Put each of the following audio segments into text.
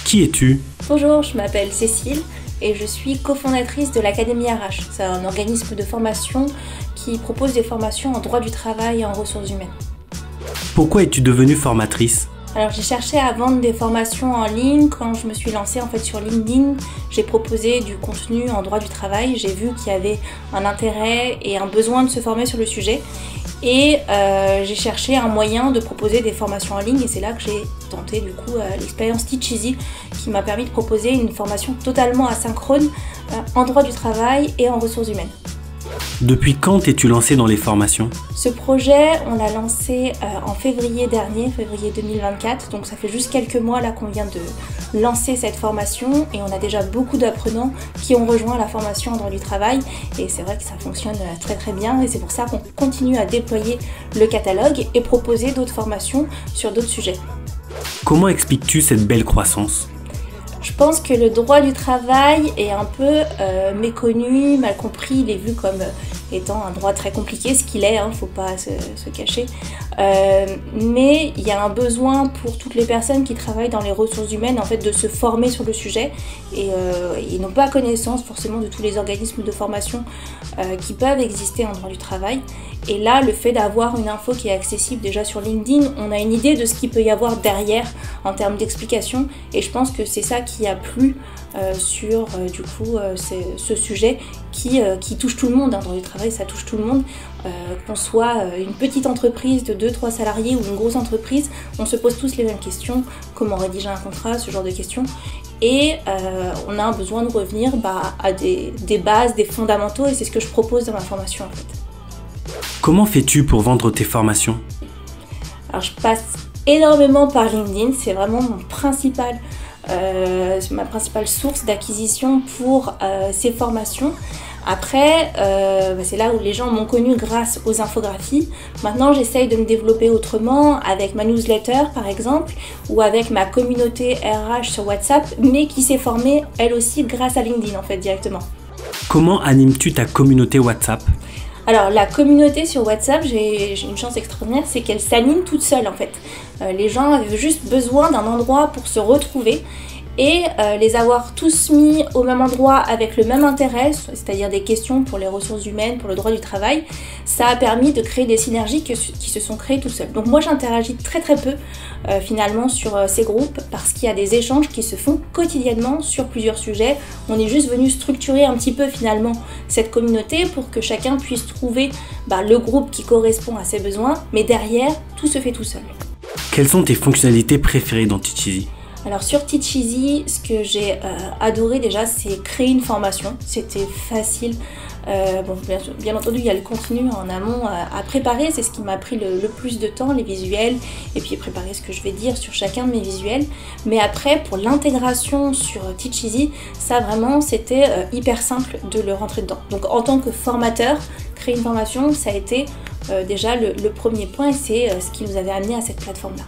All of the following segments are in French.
Qui es-tu? Bonjour, je m'appelle Cécile et je suis cofondatrice de l'Académie RH. C'est un organisme de formation qui propose des formations en droit du travail et en ressources humaines. Pourquoi es-tu devenue formatrice? Alors j'ai cherché à vendre des formations en ligne. Quand je me suis lancée sur LinkedIn, j'ai proposé du contenu en droit du travail. J'ai vu qu'il y avait un intérêt et un besoin de se former sur le sujet. Et j'ai cherché un moyen de proposer des formations en ligne et c'est là que j'ai tenté l'expérience Teach Easy qui m'a permis de proposer une formation totalement asynchrone en droit du travail et en ressources humaines. Depuis quand t'es-tu lancée dans les formations? Ce projet, on l'a lancé en février dernier, février 2024, donc ça fait juste quelques mois là qu'on vient de lancer cette formation et on a déjà beaucoup d'apprenants qui ont rejoint la formation en droit du travail et c'est vrai que ça fonctionne très très bien et c'est pour ça qu'on continue à déployer le catalogue et proposer d'autres formations sur d'autres sujets. Comment expliques-tu cette belle croissance? Je pense que le droit du travail est un peu méconnu, mal compris, il est vu comme étant un droit très compliqué, ce qu'il est, faut pas se cacher. Mais il y a un besoin pour toutes les personnes qui travaillent dans les ressources humaines de se former sur le sujet et ils n'ont pas connaissance forcément de tous les organismes de formation qui peuvent exister en droit du travail. Et là, le fait d'avoir une info qui est accessible déjà sur LinkedIn, on a une idée de ce qu'il peut y avoir derrière en termes d'explication et je pense que c'est ça qui a plu sur ce sujet qui touche tout le monde. Dans le travail, ça touche tout le monde. Qu'on soit une petite entreprise de 2-3 salariés ou une grosse entreprise, on se pose tous les mêmes questions. Comment rédiger un contrat, ce genre de questions. Et on a un besoin de revenir à des bases, des fondamentaux et c'est ce que je propose dans ma formation en fait. Comment fais-tu pour vendre tes formations? Alors je passe énormément par LinkedIn, c'est vraiment ma principale source d'acquisition pour ces formations. Après, c'est là où les gens m'ont connue grâce aux infographies. Maintenant, j'essaye de me développer autrement avec ma newsletter par exemple ou avec ma communauté RH sur WhatsApp, mais qui s'est formée elle aussi grâce à LinkedIn en fait directement. Comment animes-tu ta communauté WhatsApp? Alors la communauté sur WhatsApp, j'ai une chance extraordinaire, c'est qu'elle s'anime toute seule en fait. Les gens avaient juste besoin d'un endroit pour se retrouver et les avoir tous mis au même endroit avec le même intérêt, c'est-à-dire des questions pour les ressources humaines, pour le droit du travail, ça a permis de créer des synergies qui se sont créées tout seules. Donc moi j'interagis très très peu finalement sur ces groupes parce qu'il y a des échanges qui se font quotidiennement sur plusieurs sujets. On est juste venu structurer un petit peu finalement cette communauté pour que chacun puisse trouver le groupe qui correspond à ses besoins, mais derrière tout se fait tout seul. Quelles sont tes fonctionnalités préférées dans Teach Easy? Alors sur Teach Easy, ce que j'ai adoré déjà, c'est créer une formation. C'était facile. Bien entendu, il y a le contenu en amont à préparer. C'est ce qui m'a pris le plus de temps, les visuels, et puis préparer ce que je vais dire sur chacun de mes visuels. Mais après, pour l'intégration sur Teach Easy, ça vraiment, c'était hyper simple de le rentrer dedans. Donc en tant que formateur, créer une formation, ça a été déjà le premier point et c'est ce qui nous avait amené à cette plateforme-là.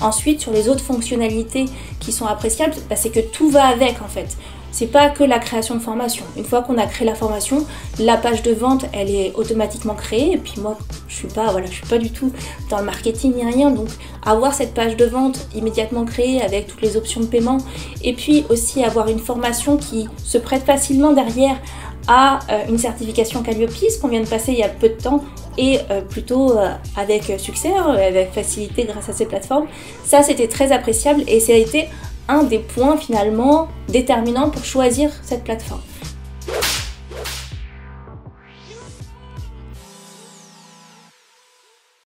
Ensuite, sur les autres fonctionnalités qui sont appréciables, c'est que tout va avec en fait. C'est pas que la création de formation. Une fois qu'on a créé la formation, la page de vente, elle est automatiquement créée. Et puis moi, je suis pas du tout dans le marketing ni rien. Donc avoir cette page de vente immédiatement créée avec toutes les options de paiement et puis aussi avoir une formation qui se prête facilement derrière à une certification Calliope, ce qu'on vient de passer il y a peu de temps et plutôt avec succès, avec facilité grâce à ces plateformes. Ça, c'était très appréciable et ça a été un des points finalement déterminants pour choisir cette plateforme.